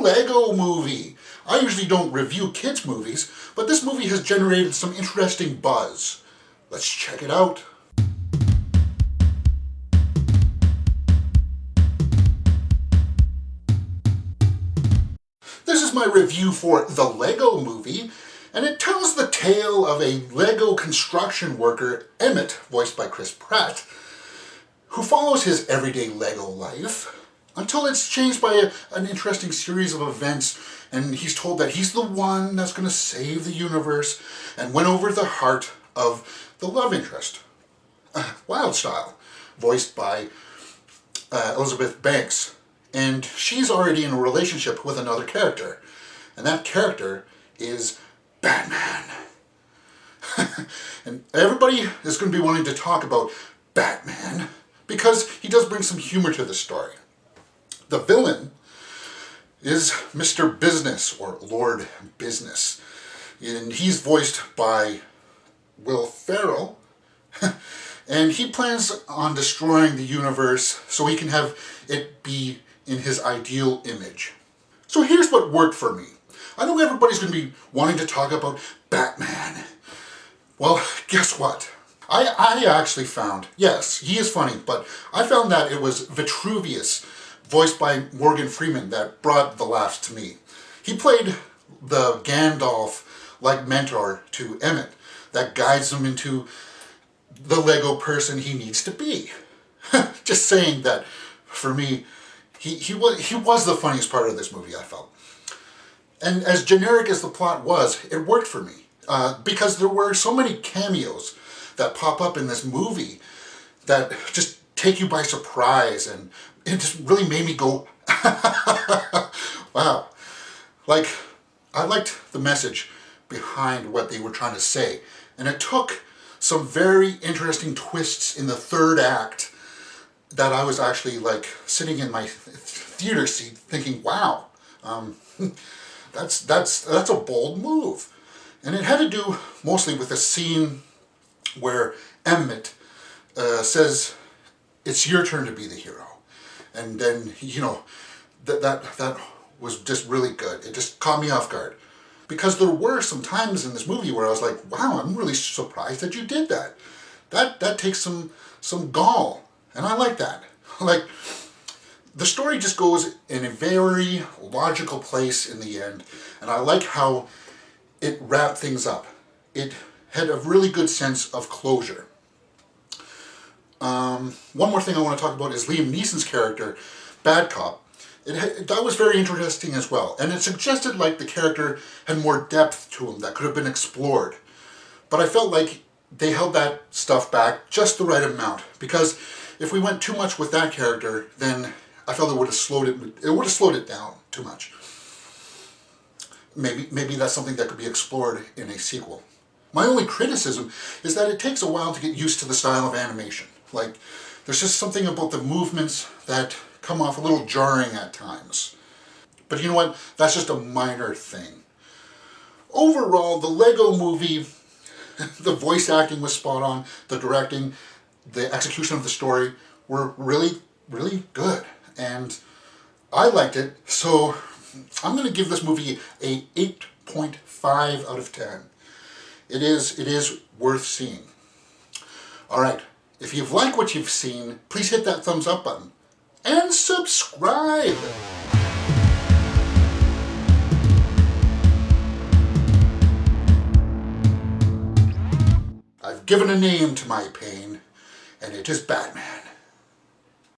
Lego Movie. I usually don't review kids' movies, but this movie has generated some interesting buzz. Let's check it out. This is my review for The Lego Movie, and it tells the tale of a Lego construction worker, Emmett, voiced by Pratt, who follows his everyday Lego life until it's changed by an interesting series of events, and he's told that he's the one that's going to save the universe and win over the heart of the love interest, Wildstyle, voiced by Elizabeth Banks. And she's already in a relationship with another character, and that character is Batman. And everybody is going to be wanting to talk about Batman because he does bring some humor to the story. The villain is Mr. Business, or Lord Business, and he's voiced by Ferrell. And he plans on destroying the universe so he can have it be in his ideal image. So here's what worked for me. I know everybody's going to be wanting to talk about Batman. Well, guess what? I actually found, yes, he is funny, but I found that it was Vitruvius, voiced by Morgan Freeman, that brought the laughs to me. He played the Gandalf-like mentor to Emmett that guides him into the Lego person he needs to be. Just saying that, for me, he was the funniest part of this movie, I felt. And as generic as the plot was, it worked for me. Because there were so many cameos that pop up in this movie that just take you by surprise, and it just really made me go, wow. Like, I liked the message behind what they were trying to say. And it took some very interesting twists in the third act that I was actually like sitting in my theater seat thinking, wow, that's a bold move. And it had to do mostly with a scene where Emmett says, it's your turn to be the hero. And then, you know, that was just really good. It just caught me off guard. Because there were some times in this movie where I was like, wow, I'm really surprised that you did that. That takes some gall. And I like that. Like, the story just goes in a very logical place in the end. And I like how it wrapped things up. It had a really good sense of closure. One more thing I want to talk about is Liam Neeson's character, Bad Cop. That was very interesting as well. And it suggested like the character had more depth to him that could have been explored. But I felt like they held that stuff back just the right amount. Because if we went too much with that character, then I felt it would have slowed it down too much. Maybe that's something that could be explored in a sequel. My only criticism is that it takes a while to get used to the style of animation. Like, there's just something about the movements that come off a little jarring at times. But you know what? That's just a minor thing. Overall, the Lego Movie, the voice acting was spot on, the directing, the execution of the story were really, really good. And I liked it, so I'm going to give this movie a 8.5 out of 10. It is worth seeing. Alright, if you've liked what you've seen, please hit that thumbs up button. And subscribe! I've given a name to my pain, and it is Batman.